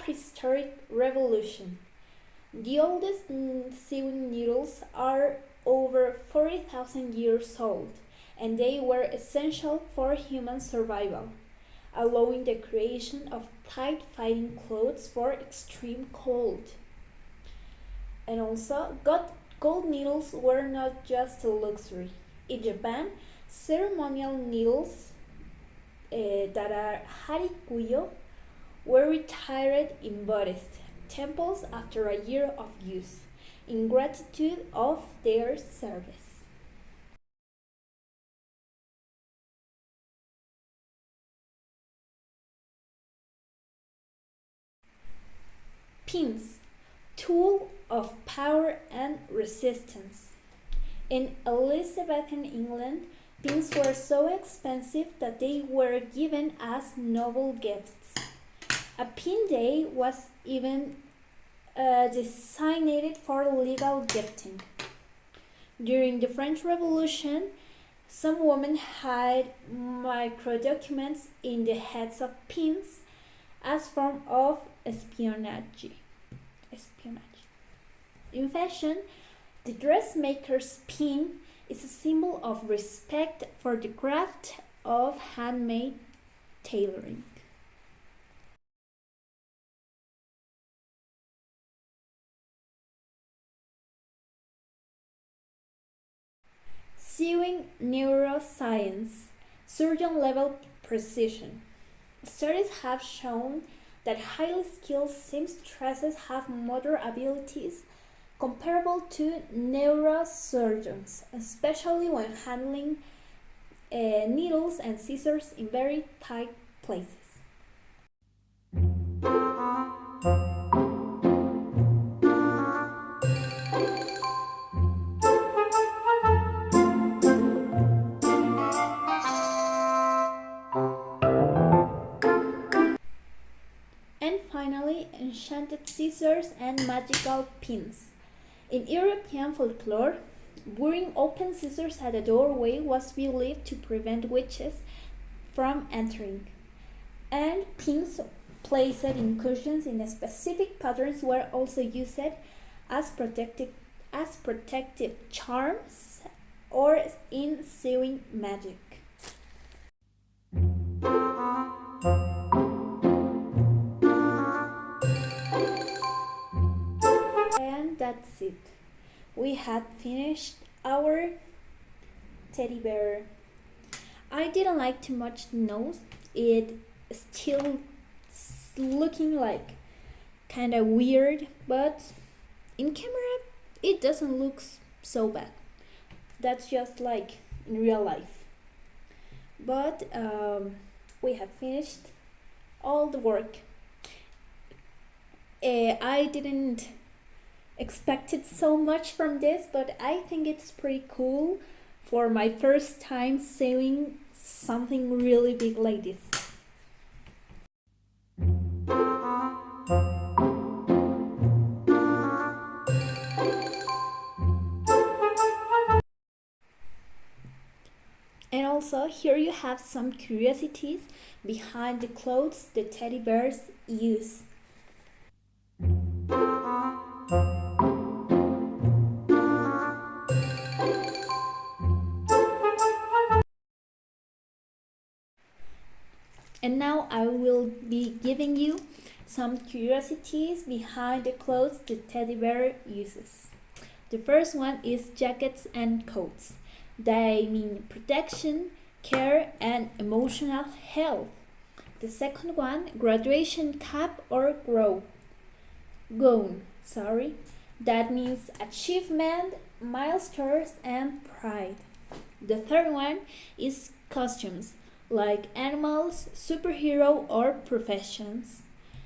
prehistoric revolution. The oldest sewing needles are over 40,000 years old, and they were essential for human survival, allowing the creation of tight-fitting clothes for extreme cold. And also, gold needles were not just a luxury. In Japan, ceremonial needles that are harikuyo were retired in Buddhist temples after a year of use, in gratitude of their service. Pins, tool of power and resistance. In Elizabethan England, pins were so expensive that they were given as noble gifts. A pin day was even designated for legal gifting. During the French Revolution, some women hid microdocuments in the heads of pins as form of espionage. In fashion, the dressmaker's pin is a symbol of respect for the craft of handmade tailoring. Sewing neuroscience, surgeon level precision. Studies have shown that highly skilled seamstresses have motor abilities comparable to neurosurgeons, especially when handling needles and scissors in very tight places. And finally, enchanted scissors and magical pins. In European folklore, wearing open scissors at a doorway was believed to prevent witches from entering, and pins placed in cushions in specific patterns were also used as protective charms or in sewing magic. And that's it. We had finished our teddy bear. I didn't like too much the nose. It still looking like kind of weird, but in camera it doesn't look so bad. That's just like in real life. But we have finished all the work. I didn't expected so much from this, but I think it's pretty cool for my first time sewing something really big like this. And also, here you have some curiosities behind the clothes the teddy bears use. And now I will be giving you some curiosities behind the clothes the teddy bear uses. The first one is jackets and coats. They mean protection, care, and emotional health. The second one, graduation cap or gown. That means achievement, milestones, and pride. The third one is costumes, like animals, superhero, or professions.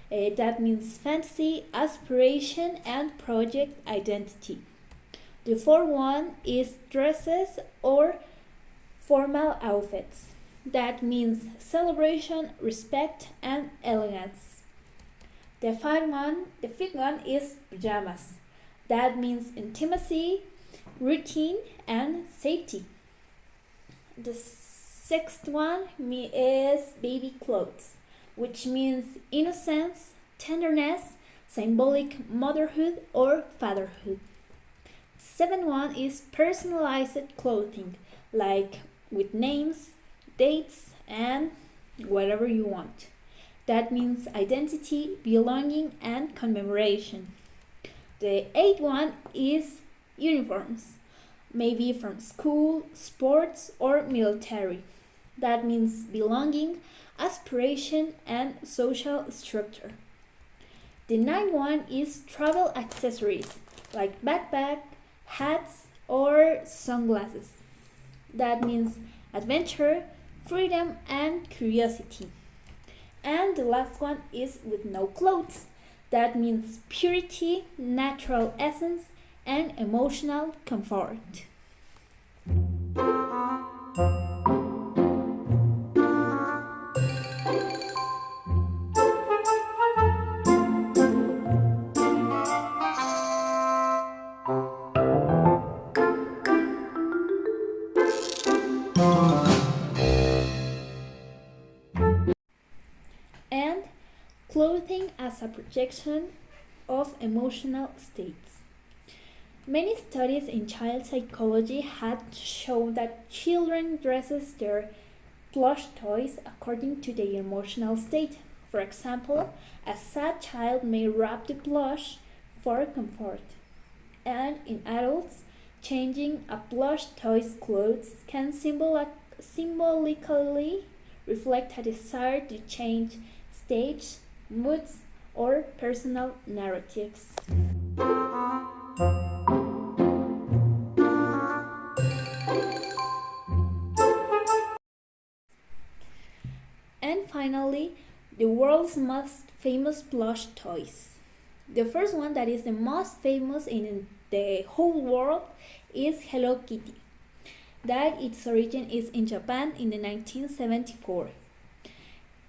That means fantasy, aspiration, and project identity. The fourth one is dresses or formal outfits. That means celebration, respect, and elegance. The fifth one is pajamas. That means intimacy, routine, and safety. The sixth one is baby clothes, which means innocence, tenderness, symbolic motherhood or fatherhood. Seventh one is personalized clothing, like with names, dates, and whatever you want. That means identity, belonging, and commemoration. The eighth one is uniforms, maybe from school, sports, or military. That means belonging, aspiration, and social structure. The ninth one is travel accessories, like backpack, hats, or sunglasses. That means adventure, freedom, and curiosity. And the last one is with no clothes. That means purity, natural essence, and emotional comfort. And clothing as a projection of emotional states. Many studies in child psychology had shown that children dresses their plush toys according to their emotional state. For example, a sad child may wrap the plush for comfort. And in adults, changing a plush toy's clothes can symbolically reflect a desire to change stage, moods, or personal narratives. And finally, the world's most famous plush toys. The first one that is the most famous in the whole world is Hello Kitty. That its origin is in Japan in the 1974.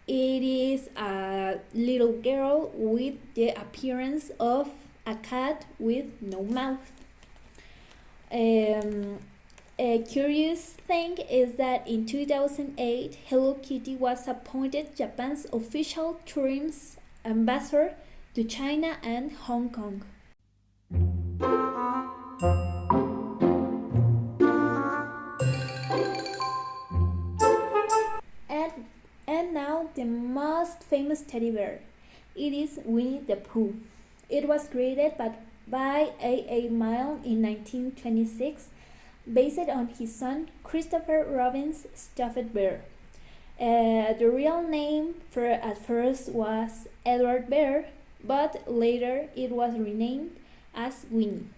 It is a little girl with the appearance of a cat with no mouth. A curious thing is that in 2008, Hello Kitty was appointed Japan's official tourism ambassador to China and Hong Kong. And now the most famous teddy bear. It is Winnie the Pooh. It was created by A.A. Milne in 1926, based on his son Christopher Robin's stuffed bear. The real name at first was Edward Bear, but later it was renamed as Winnie,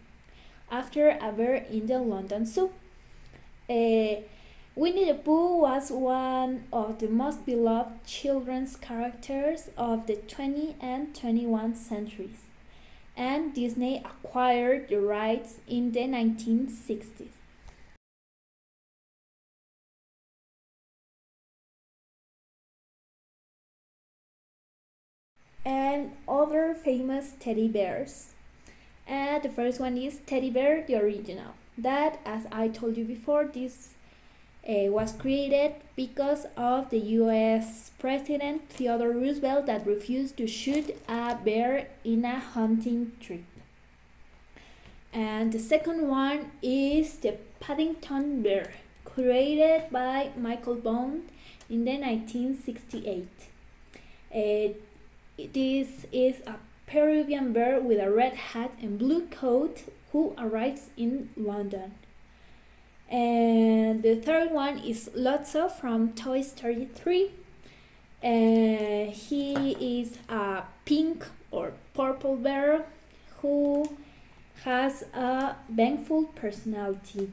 after a bear in the London Zoo. Winnie the Pooh was one of the most beloved children's characters of the 20th and 21st centuries, and Disney acquired the rights in the 1960s. And other famous teddy bears. And the first one is Teddy Bear, the original. That, as I told you before, this was created because of the US President Theodore Roosevelt that refused to shoot a bear in a hunting trip. And the second one is the Paddington Bear, created by Michael Bond in the 1968. This is a Peruvian bear with a red hat and blue coat who arrives in London. And the third one is Lotso from Toy Story 3. He is a pink or purple bear who has a vengeful personality.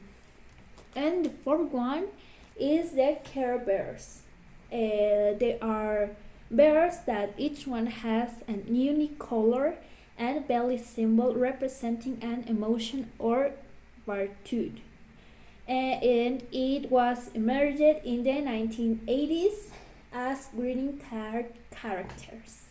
And the fourth one is the Care Bears. They are bears that each one has an unique color and belly symbol representing an emotion or virtue. And it was emerged in the 1980s as greeting card characters.